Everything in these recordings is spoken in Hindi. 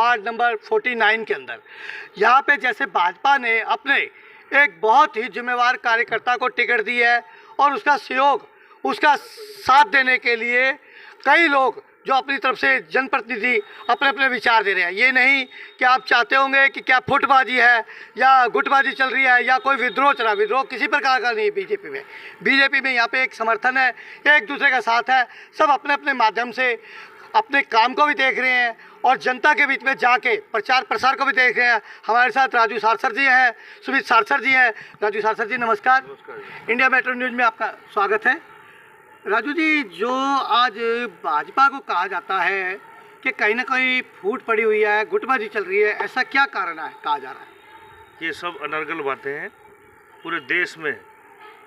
वार्ड नंबर 49 के अंदर। यहाँ पे जैसे भाजपा ने अपने एक बहुत ही जिम्मेवार कार्यकर्ता को टिकट दी है और उसका सहयोग, उसका साथ देने के लिए कई लोग जो अपनी तरफ से जनप्रतिनिधि अपने अपने विचार दे रहे हैं। ये नहीं कि आप चाहते होंगे कि क्या फुटबाजी है या गुटबाजी चल रही है या कोई विद्रोह चला। विद्रोह किसी प्रकार का नहीं है बीजेपी में यहाँ पे एक समर्थन है, एक दूसरे का साथ है। सब अपने अपने माध्यम से अपने काम को भी देख रहे हैं और जनता के बीच में जाके प्रचार प्रसार को भी देख रहे हैं। हमारे साथ राजू सारसर जी हैं, सुमित सारसर जी हैं। राजू सारसर जी नमस्कार। इंडिया मेट्रो न्यूज़ में आपका स्वागत है। राजू जी, जो आज भाजपा को कहा जाता है कि कहीं ना कहीं फूट पड़ी हुई है, गुटबाजी चल रही है, ऐसा क्या कारण है कहा जा रहा है? ये सब अनर्गल बातें हैं। पूरे देश में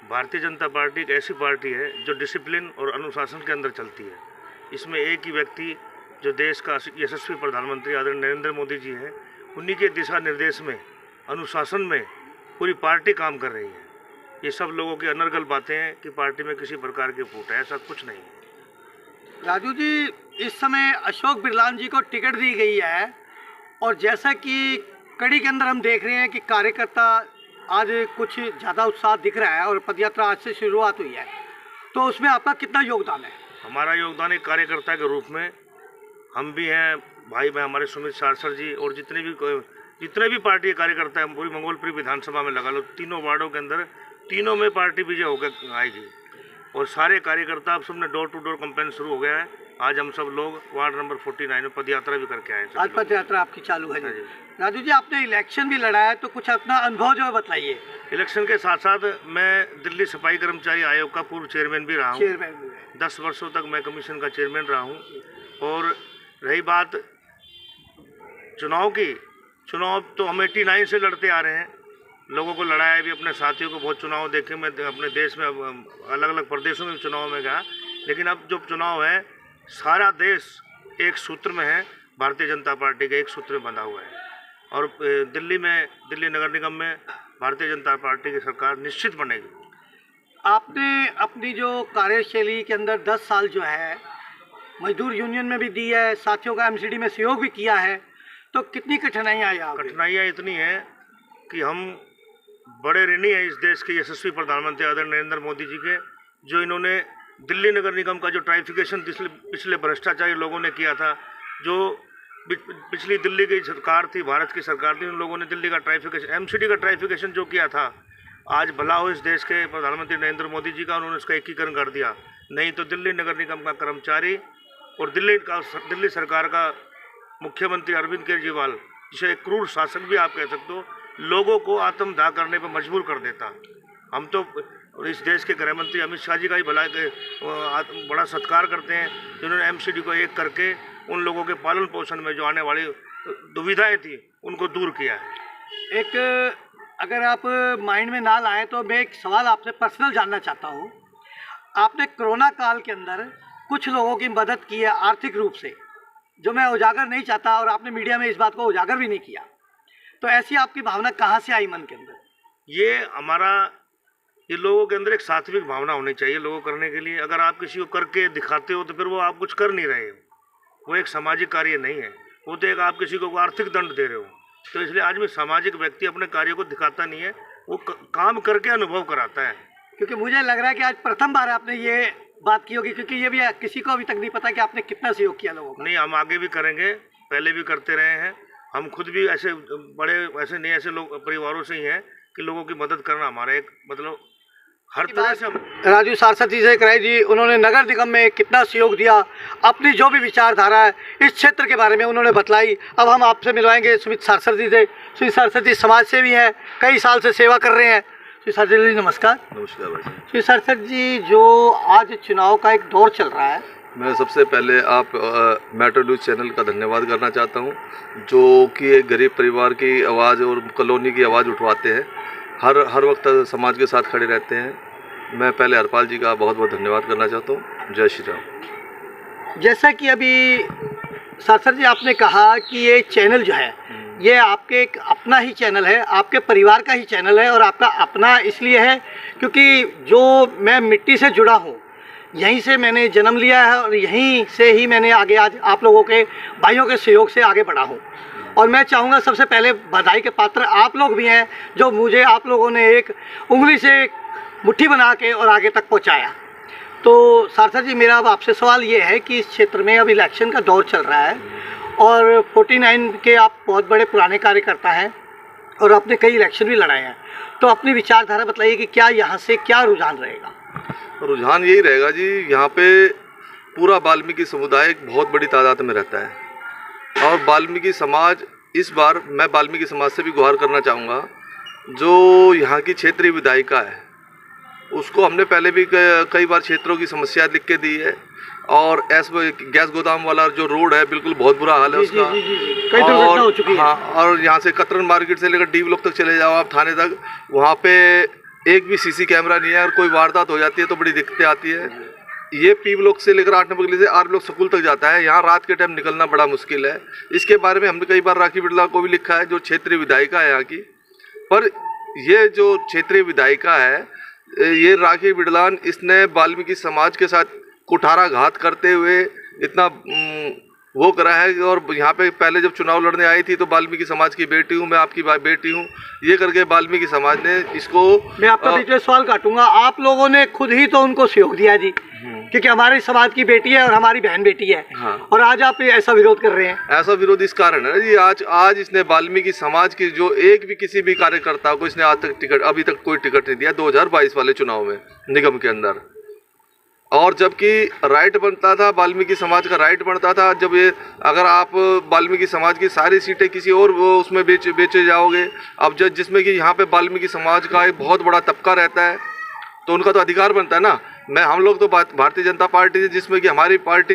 भारतीय जनता पार्टी एक ऐसी पार्टी है जो डिसिप्लिन और अनुशासन के अंदर चलती है। इसमें एक ही व्यक्ति जो देश का यशस्वी प्रधानमंत्री आदरणीय नरेंद्र मोदी जी हैं, उन्हीं के दिशा निर्देश में, अनुशासन में पूरी पार्टी काम कर रही है। ये सब लोगों की अनर्गल बातें हैं कि पार्टी में किसी प्रकार की फूट है, ऐसा कुछ नहीं है। राजू जी, इस समय अशोक बिरलान जी को टिकट दी गई है और जैसा कि कड़ी के अंदर हम देख रहे हैं कि कार्यकर्ता आज कुछ ज़्यादा उत्साह दिख रहा है और पदयात्रा आज से शुरुआत हुई है, तो उसमें आपका कितना योगदान है? हमारा योगदान एक कार्यकर्ता के रूप में हम भी हैं, भाई मैं हमारे सुमित सारसर जी और जितने भी पार्टी के कार्यकर्ता हैं, पूरी मंगोलपुरी विधानसभा में लगा लो, तीनों वार्डों के अंदर तीनों में पार्टी विजय होकर आएगी और सारे कार्यकर्ता अब सबने डोर टू डोर कैंपेन शुरू हो गया है। आज हम सब लोग वार्ड नंबर 49 में पदयात्रा भी करके आए। आज पदयात्रा आपकी चालू है जी। राजू जी, आपने इलेक्शन भी लड़ा है, तो कुछ अपना अनुभव जो है बताइए। इलेक्शन के साथ साथ मैं दिल्ली सफाई कर्मचारी आयोग का पूर्व चेयरमैन भी रहा हूँ। 10 वर्षों तक मैं कमीशन का चेयरमैन रहा हूँ। और रही बात चुनाव की, चुनाव तो हम 89 से लड़ते आ रहे हैं, लोगों को लड़ाया भी, अपने साथियों को बहुत चुनाव देखे। मैं अपने देश में अलग अलग प्रदेशों में चुनाव में गया, लेकिन अब जो चुनाव है सारा देश एक सूत्र में है, भारतीय जनता पार्टी के एक सूत्र में बंधा हुआ है। और दिल्ली नगर निगम में भारतीय जनता पार्टी की सरकार निश्चित बनेगी। आपने अपनी जो कार्यशैली के अंदर 10 साल जो है मजदूर यूनियन में भी दी है, साथियों का एमसीडी में सहयोग भी किया है, तो कितनी कठिनाइयाँ आई? कठिनाइयाँ इतनी हैं कि हम बड़े ऋणी हैं इस देश के यशस्वी प्रधानमंत्री आदरणीय नरेंद्र मोदी जी के, जो इन्होंने दिल्ली नगर निगम का जो ट्राइफिकेशन पिछले भ्रष्टाचारी लोगों ने किया था, जो पिछली दिल्ली की सरकार थी, भारत की सरकार थी, उन लोगों ने दिल्ली का ट्राइफिकेशन, एमसीडी का ट्राइफिकेशन जो किया था, आज भला हो इस देश के प्रधानमंत्री नरेंद्र मोदी जी का, उन्होंने उसका एकीकरण कर दिया। नहीं तो दिल्ली नगर निगम का कर्मचारी और दिल्ली सरकार का मुख्यमंत्री अरविंद केजरीवाल, जिसे एक क्रूर शासक भी आप कह सकते हो, लोगों को आत्मदाह करने पर मजबूर कर देता। हम तो इस देश के गृह मंत्री अमित शाह जी का ही बड़ा सत्कार करते हैं, जिन्होंने एमसीडी को एक करके उन लोगों के पालन पोषण में जो आने वाली दुविधाएं थी उनको दूर किया है। एक अगर आप माइंड में ना लाएं तो मैं एक सवाल आपसे पर्सनल जानना चाहता हूँ। आपने कोरोना काल के अंदर कुछ लोगों की मदद की है आर्थिक रूप से, जो मैं उजागर नहीं चाहता, और आपने मीडिया में इस बात को उजागर भी नहीं किया, तो ऐसी आपकी भावना कहाँ से आई मन के अंदर? ये लोगों के अंदर एक सात्विक भावना होनी चाहिए लोगों करने के लिए। अगर आप किसी को करके दिखाते हो तो फिर वो आप कुछ कर नहीं रहे हो, वो एक सामाजिक कार्य नहीं है, वो तो एक आप किसी को आर्थिक दंड दे रहे हो। तो इसलिए आदमी सामाजिक व्यक्ति अपने कार्य को दिखाता नहीं है, वो काम करके अनुभव कराता है। क्योंकि मुझे लग रहा है कि आज प्रथम बार आपने ये बात की होगी, क्योंकि ये भी किसी को अभी तक नहीं पता कि आपने कितना सहयोग किया लोगों को। नहीं, हम आगे भी करेंगे, पहले भी करते रहे हैं। हम खुद भी ऐसे लोग परिवारों से ही हैं कि लोगों की मदद करना हमारा एक मतलब हर तरह से। राजू सारसर जी से कराई जी, उन्होंने नगर निगम में कितना सहयोग दिया, अपनी जो भी विचारधारा है इस क्षेत्र के बारे में उन्होंने बतलाई। अब हम आपसे मिलवाएंगे सुमित सारसर जी से। सुमित सारसर जी समाज सेवी हैं, कई साल से सेवा कर रहे हैं। सुमित सारसर जी नमस्कार। नमस्कार भाई। सुमित सारसर जी, जो आज चुनाव का एक दौर चल रहा है, मैं सबसे पहले आप मेट्रो न्यूज़ चैनल का धन्यवाद करना चाहता हूं, जो कि एक गरीब परिवार की आवाज़ और कॉलोनी की आवाज़ उठवाते हैं, हर वक्त समाज के साथ खड़े रहते हैं। मैं पहले हरपाल जी का बहुत बहुत धन्यवाद करना चाहता हूं। जय श्री राम। जैसा कि अभी सारसर जी आपने कहा कि ये चैनल जो है ये आपके एक अपना ही चैनल है, आपके परिवार का ही चैनल है, और आपका अपना इसलिए है क्योंकि जो मैं मिट्टी से जुड़ा हूँ, यहीं से मैंने जन्म लिया है और यहीं से ही मैंने आगे आज आप लोगों के भाइयों के सहयोग से आगे बढ़ा हूँ। और मैं चाहूँगा सबसे पहले बधाई के पात्र आप लोग भी हैं, जो मुझे आप लोगों ने एक उंगली से एक मुट्ठी बना के और आगे तक पहुँचाया। तो सार्थक जी, मेरा अब आपसे सवाल ये है कि इस क्षेत्र में अब इलेक्शन का दौर चल रहा है और 49 के आप बहुत बड़े पुराने कार्यकर्ता हैं और आपने कई इलेक्शन भी लड़ाए हैं, तो अपनी विचारधारा बताइए कि क्या यहाँ से क्या रुझान रहेगा? रुझान यही रहेगा जी, यहाँ पे पूरा वाल्मीकि समुदाय एक बहुत बड़ी तादाद में रहता है और वाल्मीकि समाज, इस बार मैं वाल्मीकि समाज से भी गुहार करना चाहूँगा, जो यहाँ की क्षेत्रीय विधायिका है उसको हमने पहले भी कई बार क्षेत्रों की समस्या लिख के दी है और गैस गोदाम वाला जो रोड है बिल्कुल बहुत बुरा हाल है उसका। कई दुर्घटना हो चुकी है। हाँ, और यहाँ से कतरन मार्केट से लेकर डी ब्लॉक तक चले जाओ आप थाने तक, वहाँ पे एक भी सीसी कैमरा नहीं है और कोई वारदात हो जाती है तो बड़ी दिक्कतें आती है। ये पी ब्लॉक से लेकर 8 नंबर गली से आर ब्लॉक स्कूल तक जाता है, यहाँ रात के टाइम निकलना बड़ा मुश्किल है। इसके बारे में हमने कई बार राखी बिड़ला को भी लिखा है, जो क्षेत्रीय विधायिका है यहाँ की। पर ये जो क्षेत्रीय विधायिका है, ये राखी बिड़लान, इसने वाल्मीकि समाज के साथ कुठाराघात करते हुए इतना वो करा है। और यहाँ पे पहले जब चुनाव लड़ने आई थी तो वाल्मीकि समाज की बेटी हूँ मैं, आपकी बेटी हूँ, ये करके वाल्मीकि समाज ने इसको। मैं आपका बीच में सवाल काटूंगा, आप लोगों ने खुद ही तो उनको सहयोग दिया जी, क्योंकि हमारे समाज की बेटी है और हमारी बहन बेटी है। हाँ। और आज आप ऐसा विरोध कर रहे हैं। ऐसा विरोध इस कारण है जी, आज इसने वाल्मीकि समाज की जो एक भी किसी भी कार्यकर्ता को इसने आज तक टिकट, अभी तक कोई टिकट नहीं दिया 2022 वाले चुनाव में निगम के अंदर। और जबकि राइट बनता था, वाल्मीकि समाज का राइट बनता था, जब ये अगर आप वाल्मीकि समाज की सारी सीटें किसी और उसमें बेचे जाओगे, अब जिसमें कि यहाँ पे वाल्मीकि समाज का एक बहुत बड़ा तबका रहता है तो उनका तो अधिकार बनता है ना। हम लोग तो भारतीय जनता पार्टी से, जिसमें कि हमारी पार्टी